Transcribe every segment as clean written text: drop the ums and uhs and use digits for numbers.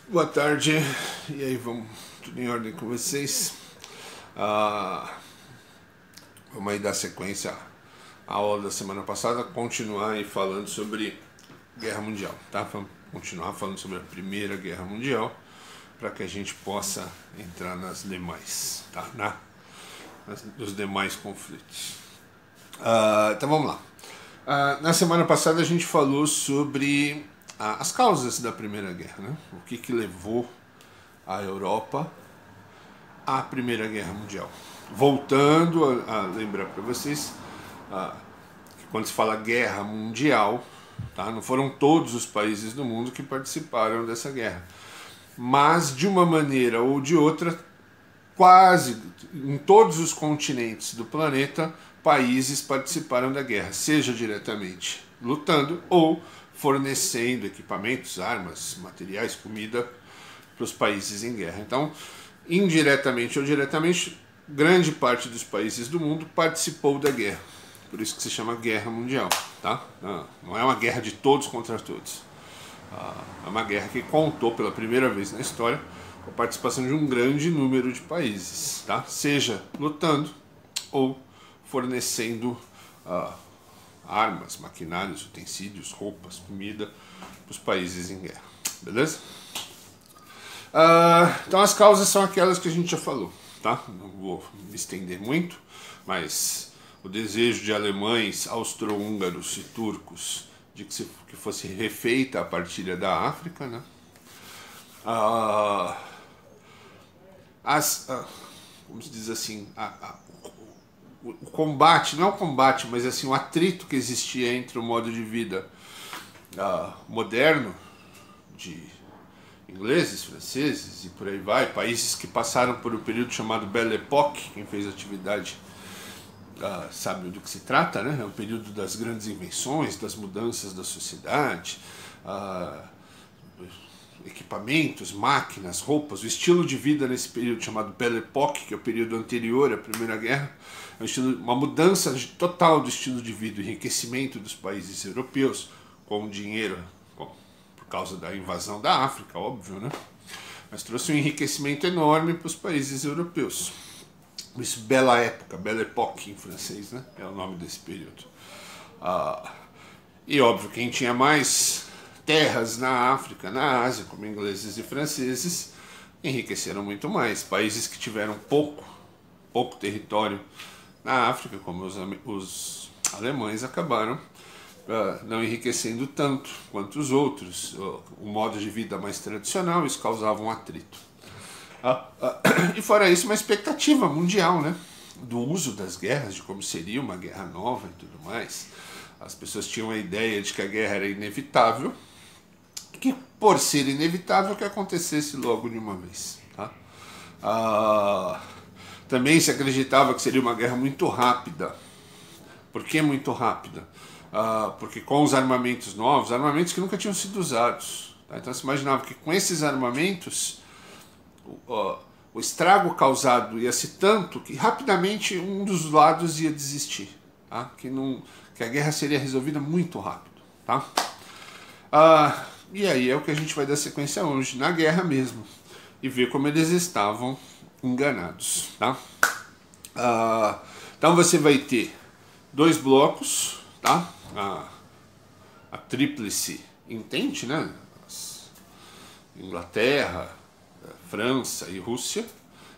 Boa tarde, e aí, vamos tudo em ordem com vocês? Vamos aí dar sequência à aula da semana passada, continuar aí falando sobre Guerra Mundial, tá? Vamos continuar falando sobre a Primeira Guerra Mundial, para que a gente possa entrar nas demais, tá? Nos demais conflitos. Então vamos lá. Na semana passada a gente falou sobre as causas da Primeira Guerra, né? O que levou a Europa à Primeira Guerra Mundial. Voltando a lembrar para vocês que quando se fala Guerra Mundial, tá? Não foram todos os países do mundo que participaram dessa guerra, mas de uma maneira ou de outra, quase em todos os continentes do planeta, países participaram da guerra, seja diretamente lutando ou fornecendo equipamentos, armas, materiais, comida para os países em guerra. Então, indiretamente ou diretamente, grande parte dos países do mundo participou da guerra. Por isso que se chama Guerra Mundial, tá? Não é uma guerra de todos contra todos. É uma guerra que contou pela primeira vez na história com a participação de um grande número de países, tá? Seja lutando ou fornecendo armas, maquinários, utensílios, roupas, comida para os países em guerra, beleza? Então as causas são aquelas que a gente já falou, tá? Não vou me estender muito, mas o desejo de alemães, austro-húngaros e turcos de que fosse refeita a partilha da África, né? Como se diz assim, o combate, não é o combate, mas assim, o atrito que existia entre o modo de vida moderno de ingleses, franceses e por aí vai, países que passaram por um período chamado Belle Époque. Quem fez atividade sabe do que se trata, né? É um período das grandes invenções, das mudanças da sociedade, equipamentos, máquinas, roupas, o estilo de vida nesse período chamado Belle Époque, que é o período anterior à Primeira Guerra, uma mudança total do estilo de vida, enriquecimento dos países europeus com o dinheiro, por causa da invasão da África, óbvio, né? Mas trouxe um enriquecimento enorme para os países europeus. Isso, Belle Époque, Belle Époque em francês, né? É o nome desse período. E óbvio, quem tinha mais terras na África, na Ásia, como ingleses e franceses, enriqueceram muito mais. Países que tiveram pouco território na África, como os alemães, acabaram não enriquecendo tanto quanto os outros. O modo de vida mais tradicional, isso causava um atrito. E fora isso, uma expectativa mundial, né? Do uso das guerras, de como seria uma guerra nova e tudo mais. As pessoas tinham a ideia de que a guerra era inevitável, que por ser inevitável que acontecesse logo de uma vez, tá? Também se acreditava que seria uma guerra muito rápida. Por que muito rápida? Porque com os armamentos novos, armamentos que nunca tinham sido usados, tá? Então se imaginava que com esses armamentos o estrago causado ia ser tanto que rapidamente um dos lados ia desistir, tá? Que a guerra seria resolvida muito rápido, tá? E aí é o que a gente vai dar sequência hoje, na guerra mesmo, e ver como eles estavam enganados, tá? Então você vai ter dois blocos, tá? A tríplice entente, né? Inglaterra, França e Rússia,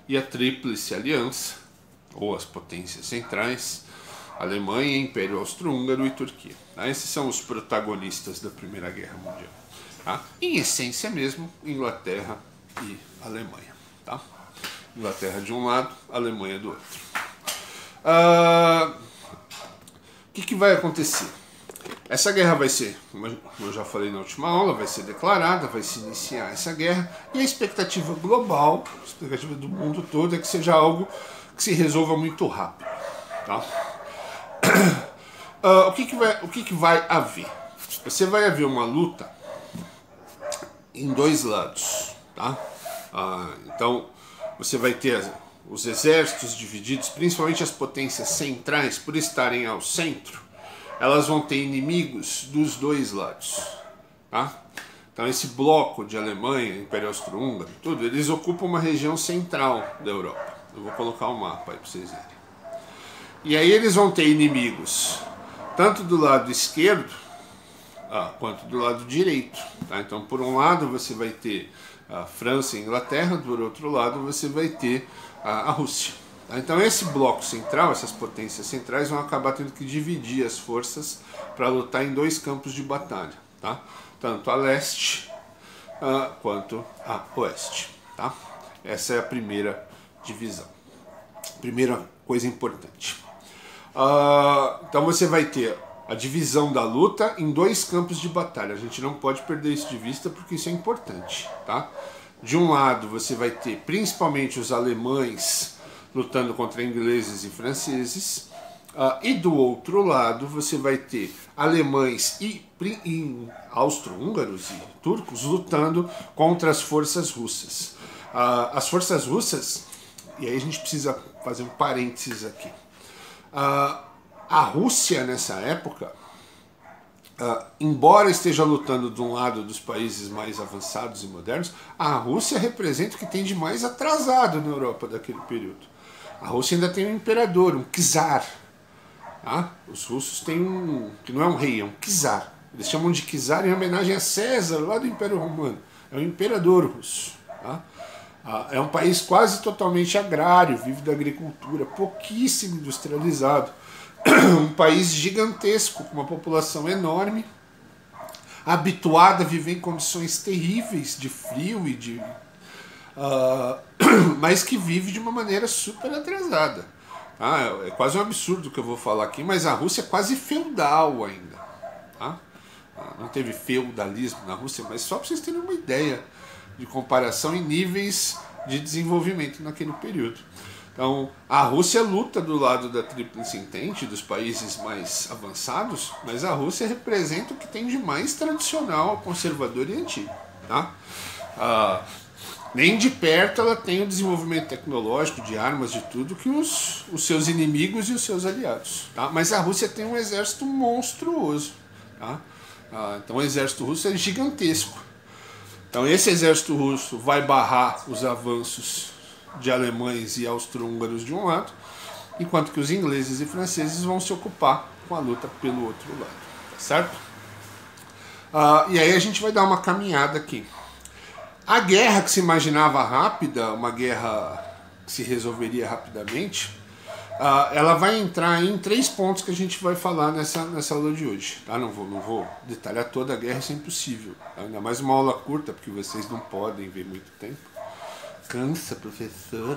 e a tríplice aliança, ou as potências centrais, Alemanha, Império Austro-Húngaro e Turquia. Tá? Esses são os protagonistas da Primeira Guerra Mundial. Tá? Em essência mesmo, Inglaterra e Alemanha. Tá? Inglaterra de um lado, Alemanha do outro. O que vai acontecer? Essa guerra vai ser, como eu já falei na última aula, vai ser declarada, vai se iniciar essa guerra, e a expectativa global, a expectativa do mundo todo é que seja algo que se resolva muito rápido. Tá? O que vai haver? Você vai haver uma luta em dois lados, tá? Então você vai ter os exércitos divididos, principalmente as potências centrais, por estarem ao centro, elas vão ter inimigos dos dois lados, tá? Então esse bloco de Alemanha, Império Austro-Húngaro, tudo, eles ocupam uma região central da Europa. Eu vou colocar um mapa aí para vocês verem. E aí eles vão ter inimigos, tanto do lado esquerdo, quanto do lado direito. Tá? Então por um lado você vai ter a França e a Inglaterra, do outro lado você vai ter a Rússia. Tá? Então esse bloco central, essas potências centrais vão acabar tendo que dividir as forças para lutar em dois campos de batalha. Tá? Tanto a leste quanto a oeste. Tá? Essa é a primeira divisão. Primeira coisa importante. Então você vai ter a divisão da luta em dois campos de batalha. A gente não pode perder isso de vista porque isso é importante. Tá? De um lado você vai ter principalmente os alemães lutando contra ingleses e franceses. E do outro lado você vai ter alemães e austro-húngaros e turcos lutando contra as forças russas. As forças russas, e aí a gente precisa fazer um parênteses aqui. A Rússia nessa época, embora esteja lutando de um lado dos países mais avançados e modernos, a Rússia representa o que tem de mais atrasado na Europa daquele período. A Rússia ainda tem um imperador, um czar. Os russos têm que não é um rei, é um czar. Eles chamam de czar em homenagem a César, lá do Império Romano. É o imperador russo. É um país quase totalmente agrário, vive da agricultura, pouquíssimo industrializado. Um país gigantesco, com uma população enorme, habituada a viver em condições terríveis de frio e mas que vive de uma maneira super atrasada. É quase um absurdo o que eu vou falar aqui, mas a Rússia é quase feudal ainda. Tá? Não teve feudalismo na Rússia, mas só para vocês terem uma ideia de comparação em níveis de desenvolvimento naquele período. Então, a Rússia luta do lado da Tríplice Entente, dos países mais avançados, mas a Rússia representa o que tem de mais tradicional, conservador e antigo. Tá? Nem de perto ela tem o desenvolvimento tecnológico, de armas, de tudo, que os seus inimigos e os seus aliados. Tá? Mas a Rússia tem um exército monstruoso. Tá? Então o exército russo é gigantesco. Então esse exército russo vai barrar os avanços de alemães e austro-húngaros de um lado, enquanto que os ingleses e franceses vão se ocupar com a luta pelo outro lado. Tá certo? E aí a gente vai dar uma caminhada aqui. A guerra que se imaginava rápida, uma guerra que se resolveria rapidamente, ela vai entrar em 3 pontos que a gente vai falar nessa aula de hoje. Tá? Não vou detalhar toda a guerra, isso é impossível. Tá? Ainda mais uma aula curta, porque vocês não podem ver muito tempo. Cansa, professor.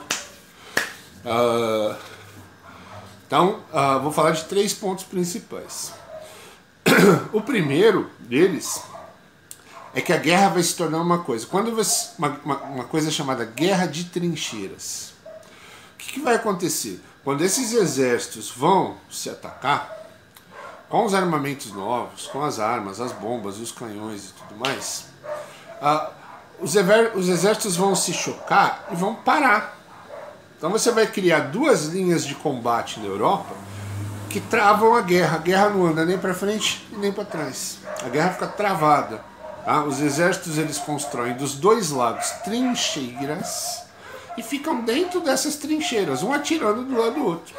Então, vou falar de 3 pontos principais. O primeiro deles é que a guerra vai se tornar uma coisa. Quando uma coisa chamada guerra de trincheiras. O que vai acontecer? Quando esses exércitos vão se atacar, com os armamentos novos, com as armas, as bombas, os canhões e tudo mais, os exércitos vão se chocar e vão parar. Então você vai criar 2 linhas de combate na Europa que travam a guerra. A guerra não anda nem para frente e nem para trás. A guerra fica travada. Tá? Os exércitos eles constroem dos 2 lados trincheiras e ficam dentro dessas trincheiras, um atirando do lado do outro.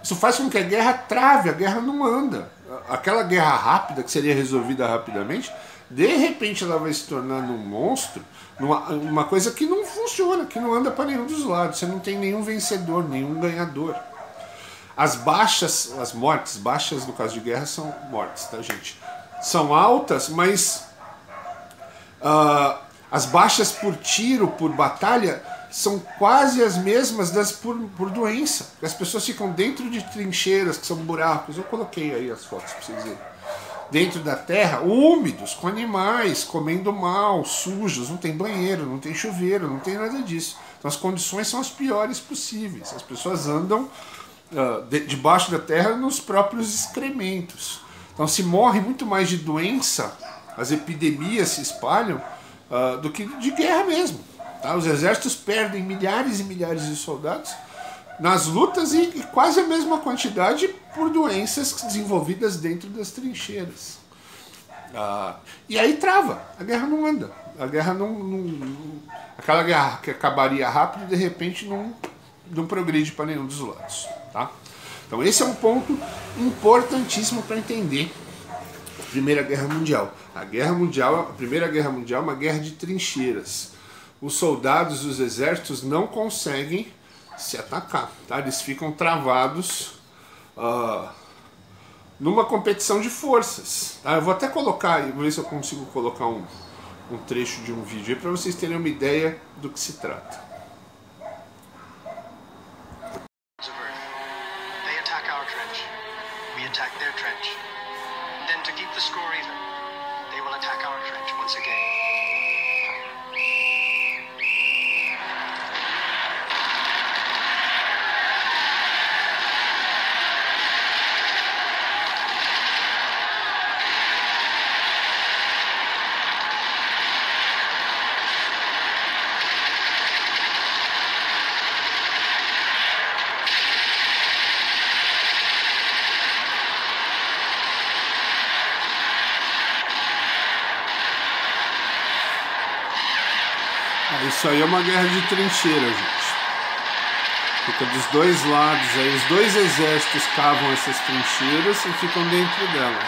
Isso faz com que a guerra trave, a guerra não anda. Aquela guerra rápida, que seria resolvida rapidamente, de repente ela vai se tornar num monstro, uma coisa que não funciona, que não anda para nenhum dos lados. Você não tem nenhum vencedor, nenhum ganhador. As baixas, as mortes, baixas no caso de guerra são mortes, tá, gente? São altas, mas as baixas por tiro, por batalha, são quase as mesmas das por doença. As pessoas ficam dentro de trincheiras, que são buracos. Eu coloquei aí as fotos para vocês verem. Dentro da terra, úmidos, com animais, comendo mal, sujos, não tem banheiro, não tem chuveiro, não tem nada disso. Então as condições são as piores possíveis. As pessoas andam debaixo da terra nos próprios excrementos. Então se morre muito mais de doença, as epidemias se espalham, do que de guerra mesmo. Tá? Os exércitos perdem milhares e milhares de soldados nas lutas e quase a mesma quantidade por doenças desenvolvidas dentro das trincheiras. E aí trava, a guerra não anda. A guerra aquela guerra que acabaria rápido, de repente não progride para nenhum dos lados. Tá? Então esse é um ponto importantíssimo para entender a Primeira Guerra Mundial. A Primeira Guerra Mundial é uma guerra de trincheiras. Os soldados, os exércitos não conseguem se atacar. Tá? Eles ficam travados numa competição de forças. Tá? Eu vou até colocar, vou ver se eu consigo colocar um trecho de um vídeo aí para vocês terem uma ideia do que se trata. They attack our trench. We attack their trench. Then to keep the score even, they will attack our trench once again. Isso aí é uma guerra de trincheira, gente. Fica dos dois lados, aí os dois exércitos cavam essas trincheiras e ficam dentro delas.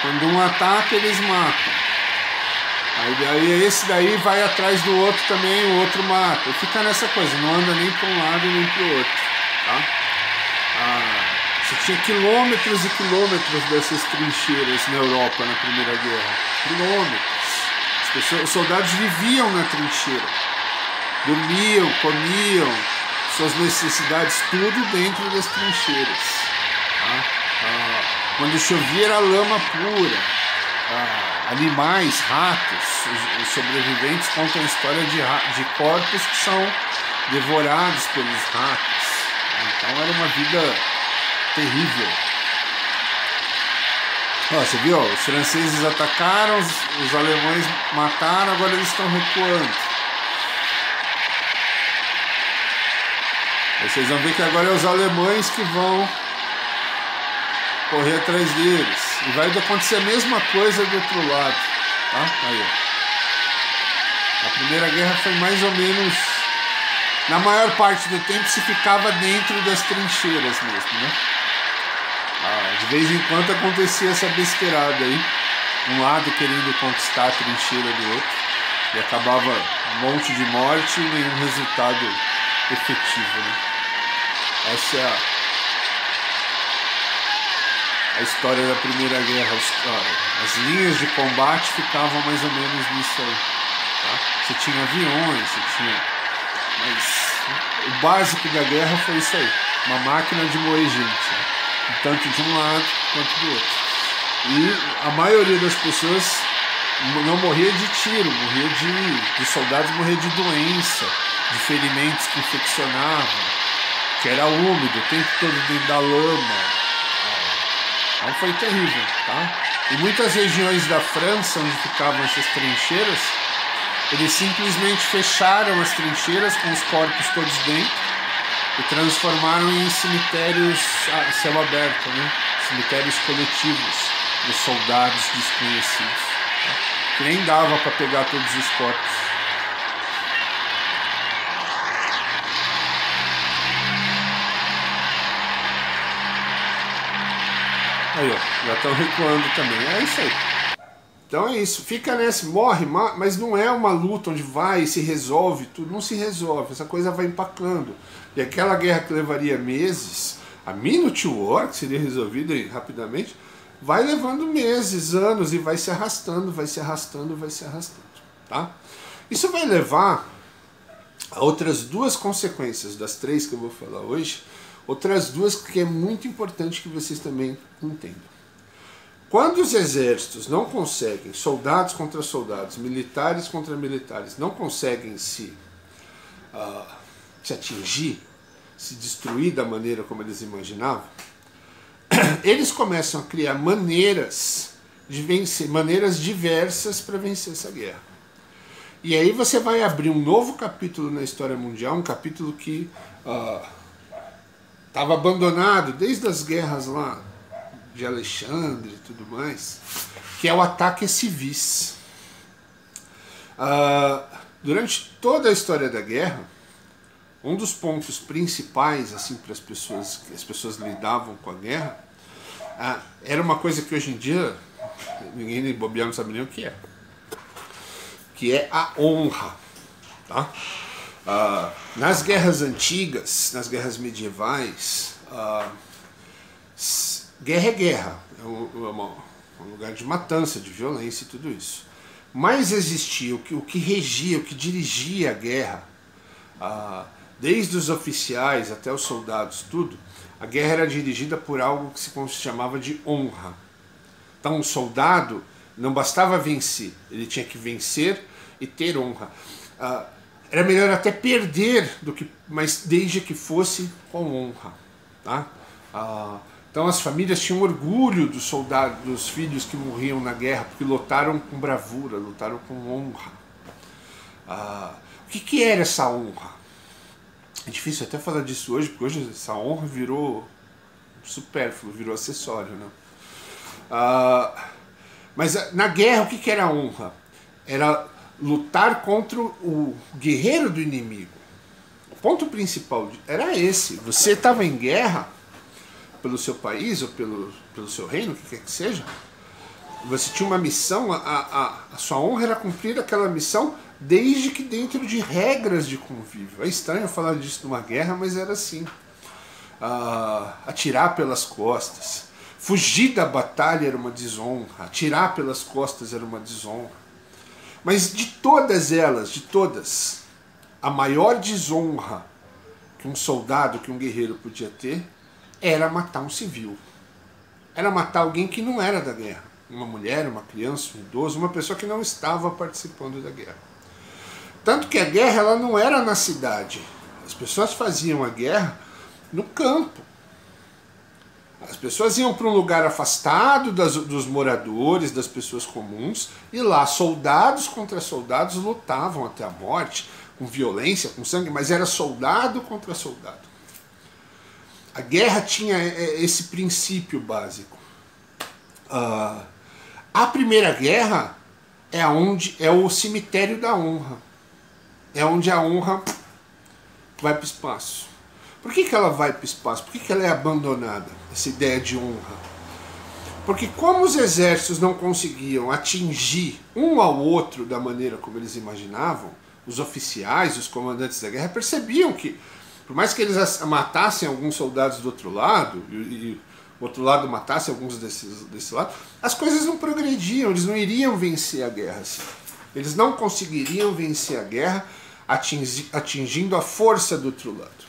Quando um ataca, eles matam. Aí esse daí vai atrás do outro também, o outro mata. E fica nessa coisa, não anda nem para um lado nem para o outro. Tá? Você tinha quilômetros e quilômetros dessas trincheiras na Europa na Primeira Guerra. Quilômetros. Os soldados viviam na trincheira, dormiam, comiam, suas necessidades, tudo dentro das trincheiras. Tá? Quando chovia era lama pura. Animais, ratos, os sobreviventes contam a história de corpos que são devorados pelos ratos. Então era uma vida terrível. Você viu? Os franceses atacaram, os alemães mataram, agora eles estão recuando. Aí vocês vão ver que agora é os alemães que vão correr atrás deles. E vai acontecer a mesma coisa do outro lado. Tá? Aí, ó. A Primeira Guerra foi mais ou menos... Na maior parte do tempo se ficava dentro das trincheiras mesmo, né? De vez em quando acontecia essa besteirada aí, um lado querendo conquistar a trincheira do outro, e acabava um monte de morte e nenhum resultado efetivo, né? Essa é a história da Primeira Guerra. As linhas de combate ficavam mais ou menos nisso aí. Tá? Você tinha aviões, mas o básico da guerra foi isso aí, uma máquina de moer gente, né? Tanto de um lado quanto do outro. E a maioria das pessoas não morria de tiro, os soldados morriam de doença, de ferimentos que infeccionavam, que era úmido, o tempo todo dentro da lama. Então foi terrível, tá? Em muitas regiões da França, onde ficavam essas trincheiras, eles simplesmente fecharam as trincheiras com os corpos todos dentro e transformaram em cemitérios a céu aberto, né? Cemitérios coletivos dos soldados desconhecidos, tá? Que nem dava para pegar todos os corpos. Aí, ó, já estão recuando também. É isso aí. Então é isso, fica nessa, morre, mas não é uma luta onde vai e se resolve tudo, não se resolve, essa coisa vai empacando. E aquela guerra que levaria meses, a Minute War, que seria resolvida rapidamente, vai levando meses, anos, e vai se arrastando, vai se arrastando, vai se arrastando. Tá? Isso vai levar a outras duas consequências, das três que eu vou falar hoje, outras duas que é muito importante que vocês também entendam. Quando os exércitos não conseguem, soldados contra soldados, militares contra militares, não conseguem se atingir, se destruir da maneira como eles imaginavam, eles começam a criar maneiras de vencer, maneiras diversas para vencer essa guerra. E aí você vai abrir um novo capítulo na história mundial, um capítulo que estava abandonado desde as guerras lá de Alexandre e tudo mais, que é o ataque a civis. Durante toda a história da guerra, um dos pontos principais assim para as pessoas, que as pessoas lidavam com a guerra, era uma coisa que hoje em dia ninguém nem bobear não sabe nem o que é a honra, tá? Nas guerras antigas, nas guerras medievais, guerra é guerra, é um lugar de matança, de violência e tudo isso. Mas existia o que regia, o que dirigia a guerra, desde os oficiais até os soldados, tudo, a guerra era dirigida por algo que se chamava de honra. Então um soldado não bastava vencer, ele tinha que vencer e ter honra. Era melhor até perder, mas desde que fosse com honra. Tá? Então as famílias tinham orgulho dos soldados, dos filhos que morriam na guerra, porque lutaram com bravura, lutaram com honra. O que era essa honra? É difícil até falar disso hoje, porque hoje essa honra virou supérfluo, virou acessório, né? Mas na guerra o que era a honra? Era lutar contra o guerreiro do inimigo. O ponto principal era esse. Você estava em guerra pelo seu país ou pelo seu reino, o que quer que seja. Você tinha uma missão, a sua honra era cumprir aquela missão, desde que dentro de regras de convívio. É estranho falar disso numa guerra, mas era assim. Atirar pelas costas, fugir da batalha era uma desonra, atirar pelas costas era uma desonra. Mas de todas elas, a maior desonra que um soldado, que um guerreiro podia ter, era matar um civil. Era matar alguém que não era da guerra. Uma mulher, uma criança, um idoso, uma pessoa que não estava participando da guerra. Tanto que a guerra ela não era na cidade. As pessoas faziam a guerra no campo. As pessoas iam para um lugar afastado dos moradores, das pessoas comuns, e lá soldados contra soldados lutavam até a morte, com violência, com sangue, mas era soldado contra soldado. A guerra tinha esse princípio básico. A Primeira Guerra é o cemitério da honra. É onde a honra vai para o espaço. Por que ela vai para o espaço? Por que ela é abandonada, essa ideia de honra? Porque como os exércitos não conseguiam atingir um ao outro da maneira como eles imaginavam, os oficiais, os comandantes da guerra percebiam que, por mais que eles matassem alguns soldados do outro lado, e o outro lado matasse alguns desse lado, as coisas não progrediam, eles não iriam vencer a guerra assim. Eles não conseguiriam vencer a guerra atingindo a força do outro lado.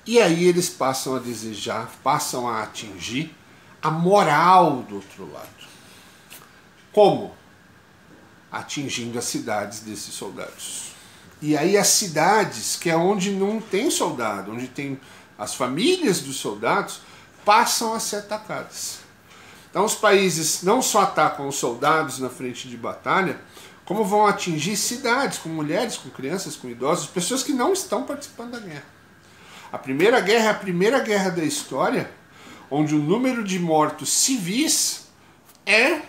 E aí eles passam a desejar, passam a atingir a moral do outro lado. Como? Atingindo as cidades desses soldados. E aí as cidades, que é onde não tem soldado, onde tem as famílias dos soldados, passam a ser atacadas. Então os países não só atacam os soldados na frente de batalha, como vão atingir cidades, com mulheres, com crianças, com idosos, pessoas que não estão participando da guerra. A Primeira Guerra é a primeira guerra da história onde o número de mortos civis é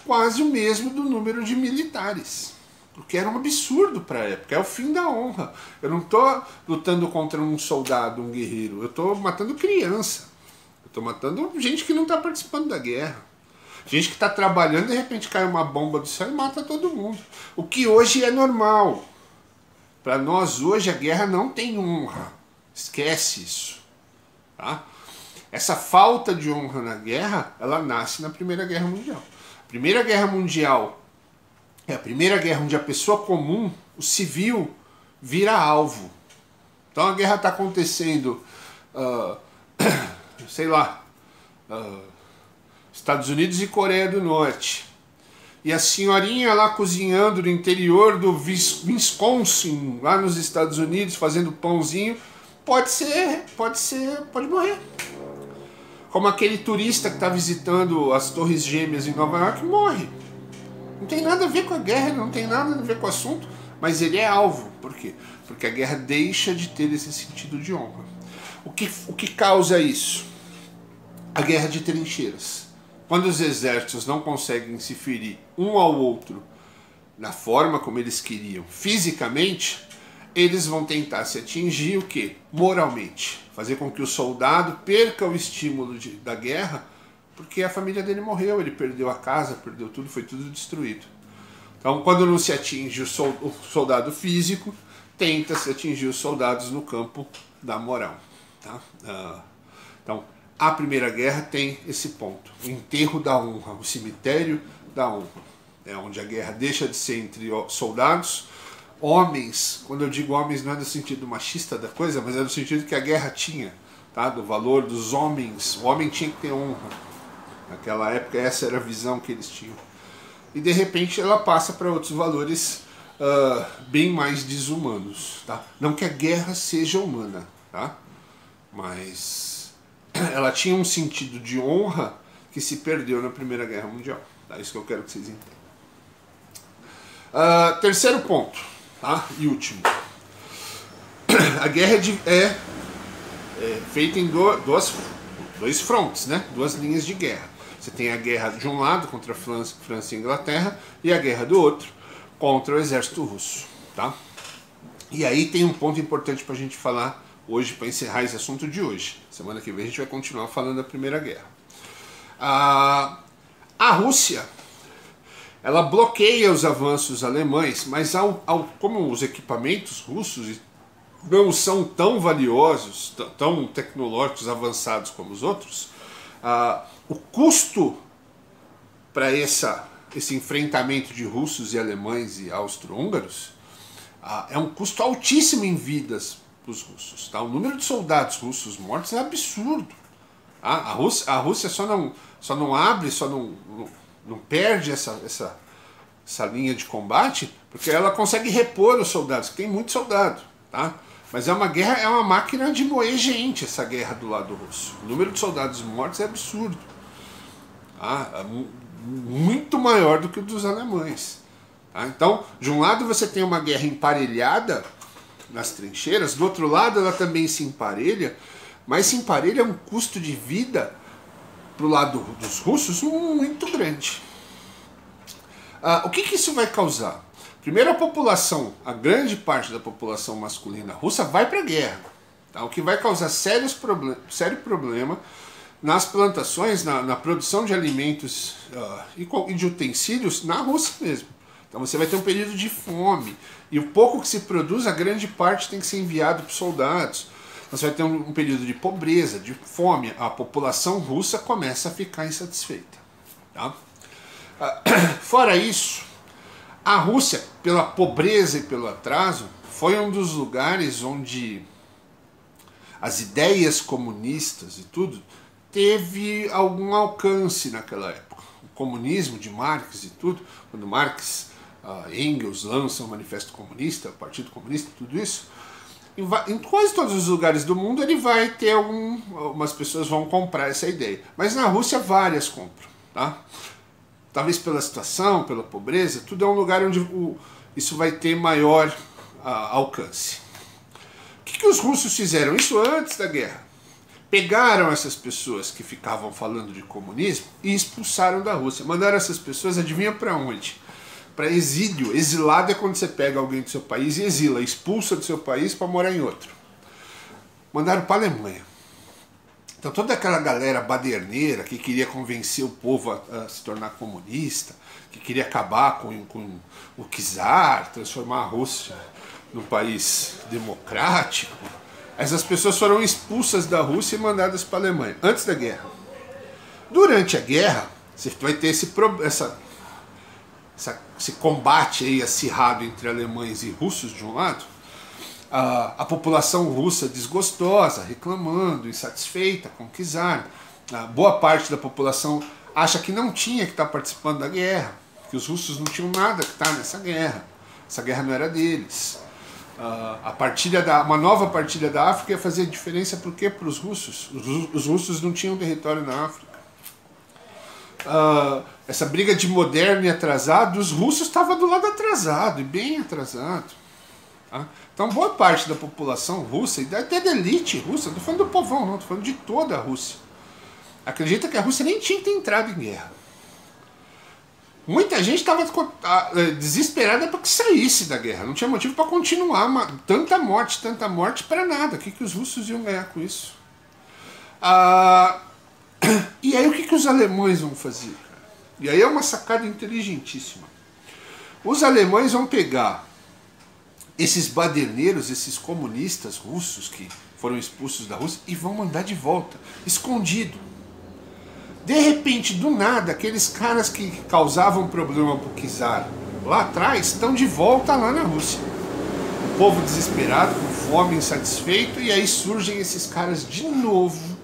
quase o mesmo do número de militares. O que era um absurdo para a época, é o fim da honra. Eu não estou lutando contra um soldado, um guerreiro, eu estou matando criança. Eu estou matando gente que não está participando da guerra. Gente que está trabalhando e de repente cai uma bomba do céu e mata todo mundo. O que hoje é normal. Para nós hoje a guerra não tem honra. Esquece isso. Tá? Essa falta de honra na guerra, ela nasce na Primeira Guerra Mundial. A Primeira Guerra Mundial é a primeira guerra onde a pessoa comum, o civil, vira alvo. Então a guerra está acontecendo, sei lá, Estados Unidos e Coreia do Norte. E a senhorinha lá cozinhando no interior do Wisconsin, lá nos Estados Unidos, fazendo pãozinho, pode morrer. Como aquele turista que está visitando as Torres Gêmeas em Nova York morre. Não tem nada a ver com a guerra, não tem nada a ver com o assunto, mas ele é alvo. Por quê? Porque a guerra deixa de ter esse sentido de honra. O que causa isso? A guerra de trincheiras. quando os exércitos não conseguem se ferir um ao outro na forma como eles queriam, fisicamente, eles vão tentar se atingir o quê? Moralmente. Fazer com que o soldado perca o estímulo da guerra, porque a família dele morreu, ele perdeu a casa, perdeu tudo, foi tudo destruído. Então, quando não se atinge o soldado físico, tenta-se atingir os soldados no campo da moral. Tá? Então, a Primeira Guerra tem esse ponto, o enterro da honra, o cemitério da honra. É onde a guerra deixa de ser entre soldados, homens. Quando eu digo homens não é no sentido machista da coisa, mas é no sentido que a guerra tinha, tá? Do valor dos homens. O homem tinha que ter honra. Naquela época essa era a visão que eles tinham. E de repente ela passa para outros valores bem mais desumanos. Tá? Não que a guerra seja humana, tá? Mas ela tinha um sentido de honra que se perdeu na Primeira Guerra Mundial. É isso que eu quero que vocês entendam. Terceiro ponto, tá? E último. A guerra é feita em dois frontes, né? Duas linhas de guerra. Você tem a guerra de um lado contra a França e a Inglaterra e a guerra do outro contra o exército russo. Tá? E aí tem um ponto importante para a gente falar hoje, para encerrar esse assunto de hoje. Semana que vem a gente vai continuar falando da Primeira Guerra. A Rússia, ela bloqueia os avanços alemães, mas como os equipamentos russos não são tão valiosos, tão tecnológicos, avançados como os outros, o custo para esse enfrentamento de russos e alemães e austro-húngaros é um custo altíssimo em vidas para os russos. Tá? O número de soldados russos mortos é absurdo. A Rússia só não abre, só não perde essa linha de combate, porque ela consegue repor os soldados, que tem muito soldado, tá? Mas é uma máquina de moer gente, essa guerra do lado russo. O número de soldados mortos é absurdo. Tá? Muito maior do que o dos alemães. Tá? Então, de um lado você tem uma guerra emparelhada nas trincheiras, do outro lado ela também se emparelha, mas se emparelha um custo de vida para o lado dos russos muito grande. O que isso vai causar? Primeiro, a grande parte da população masculina russa vai para a guerra, tá? O que vai causar sério problema nas plantações, na produção de alimentos e de utensílios na Rússia mesmo. Então você vai ter um período de fome, e o pouco que se produz, a grande parte tem que ser enviado para os soldados. Você vai ter um período de pobreza, de fome, a população russa começa a ficar insatisfeita. Tá? Fora isso, a Rússia, pela pobreza e pelo atraso, foi um dos lugares onde as ideias comunistas e tudo teve algum alcance naquela época. O comunismo de Marx e tudo, quando Marx, Engels lançam o Manifesto Comunista, o Partido Comunista, tudo isso, em quase todos os lugares do mundo ele vai ter algumas pessoas vão comprar essa ideia. Mas na Rússia várias compram. Tá? Talvez pela situação, pela pobreza, tudo é um lugar onde isso vai ter maior alcance. O que os russos fizeram? Isso antes da guerra. Pegaram essas pessoas que ficavam falando de comunismo e expulsaram da Rússia. Mandaram essas pessoas, adivinha para onde? Para exílio. Exilado é quando você pega alguém do seu país e exila, expulsa do seu país para morar em outro. Mandaram para a Alemanha. Então toda aquela galera baderneira que queria convencer o povo a se tornar comunista, que queria acabar com o czar, transformar a Rússia num país democrático, essas pessoas foram expulsas da Rússia e mandadas para a Alemanha, antes da guerra. Durante a guerra, você vai ter esse combate aí acirrado entre alemães e russos de um lado, a população russa desgostosa, reclamando, insatisfeita com o czar. Boa parte da população acha que não tinha que estar participando da guerra, que os russos não tinham nada que estar nessa guerra. Essa guerra não era deles. Uma nova partilha da África ia fazer diferença por quê? Para os russos. Os russos não tinham território na África. Essa briga de moderno e atrasado, os russos estavam do lado atrasado, e bem atrasado. Tá? Então boa parte da população russa, e até da elite russa, não estou falando do povão não, estou falando de toda a Rússia, acredita que a Rússia nem tinha que ter entrado em guerra. Muita gente estava desesperada para que saísse da guerra. Não tinha motivo para continuar. Tanta morte para nada. O que os russos iam ganhar com isso? E aí o que os alemães vão fazer? E aí é uma sacada inteligentíssima. Os alemães vão pegar esses baderneiros, esses comunistas russos que foram expulsos da Rússia e vão mandar de volta, escondido. De repente, do nada, aqueles caras que causavam problema pro czar lá atrás estão de volta lá na Rússia. O povo desesperado, com fome, insatisfeito, e aí surgem esses caras de novo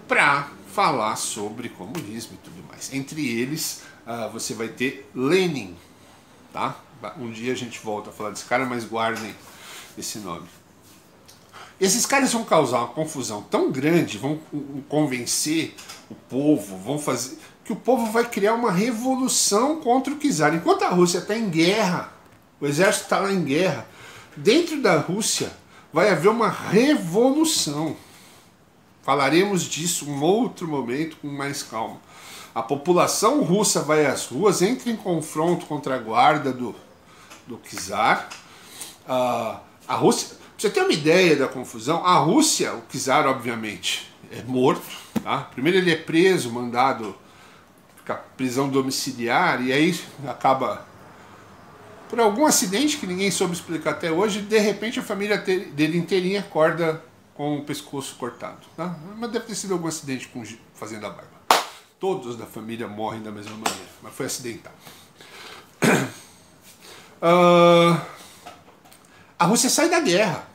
para falar sobre comunismo e tudo mais. Entre eles, você vai ter Lenin, tá? Um dia a gente volta a falar desse cara, mas guardem esse nome. Esses caras vão causar uma confusão tão grande, vão convencer o povo, vão fazer que o povo vai criar uma revolução contra o czar. Enquanto a Rússia está em guerra, o exército está lá em guerra, dentro da Rússia vai haver uma revolução. Falaremos disso em um outro momento com mais calma. A população russa vai às ruas, entra em confronto contra a guarda do czar. A Rússia, pra você ter uma ideia da confusão, a Rússia, o czar obviamente é morto, tá? Primeiro ele é preso, mandado ficar prisão domiciliar, e aí acaba por algum acidente que ninguém soube explicar até hoje, de repente a família dele inteirinha acorda com o pescoço cortado, tá? Mas deve ter sido algum acidente com fazendo a barba. Todos da família morrem da mesma maneira, mas foi acidental. A Rússia sai da guerra.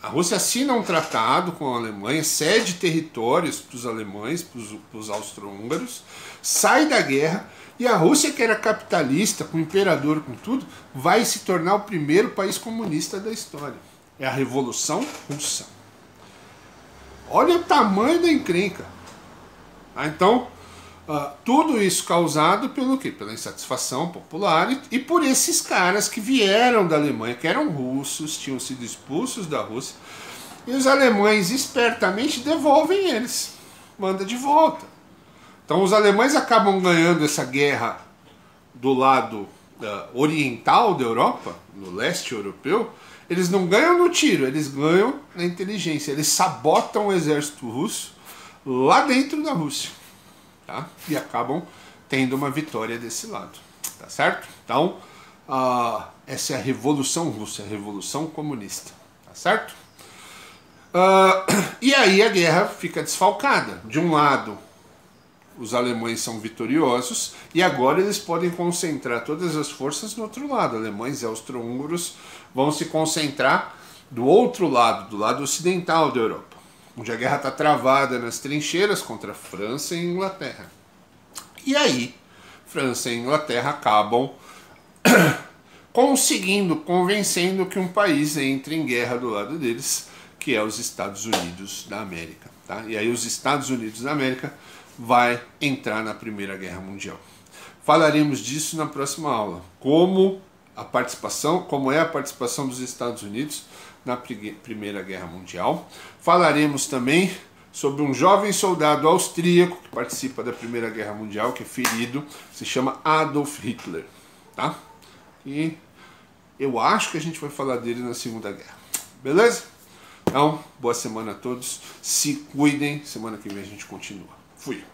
A Rússia assina um tratado com a Alemanha, cede territórios para os alemães, para os austro-húngaros, sai da guerra, e a Rússia, que era capitalista, com o imperador, com tudo, vai se tornar o primeiro país comunista da história. É a Revolução Russa. Olha o tamanho da encrenca. Então, tudo isso causado pelo quê? Pela insatisfação popular e por esses caras que vieram da Alemanha, que eram russos, tinham sido expulsos da Rússia, e os alemães espertamente devolvem eles, manda de volta. Então os alemães acabam ganhando essa guerra do lado oriental da Europa, no leste europeu. Eles não ganham no tiro, eles ganham na inteligência, eles sabotam o exército russo lá dentro da Rússia. Tá? E acabam tendo uma vitória desse lado, tá certo? Então, essa é a Revolução Russa, a Revolução Comunista, tá certo? E aí a guerra fica desfalcada. De um lado, os alemães são vitoriosos e agora eles podem concentrar todas as forças no outro lado. Alemães e austro-húngaros vão se concentrar do outro lado, do lado ocidental da Europa, onde a guerra está travada nas trincheiras contra a França e Inglaterra. E aí, França e Inglaterra acabam convencendo que um país entre em guerra do lado deles, que é os Estados Unidos da América. Tá? E aí os Estados Unidos da América vai entrar na Primeira Guerra Mundial. Falaremos disso na próxima aula. Como é a participação dos Estados Unidos na Primeira Guerra Mundial. Falaremos também sobre um jovem soldado austríaco que participa da Primeira Guerra Mundial, que é ferido, se chama Adolf Hitler. Tá? E eu acho que a gente vai falar dele na Segunda Guerra. Beleza? Então, boa semana a todos. Se cuidem. Semana que vem a gente continua. Fui.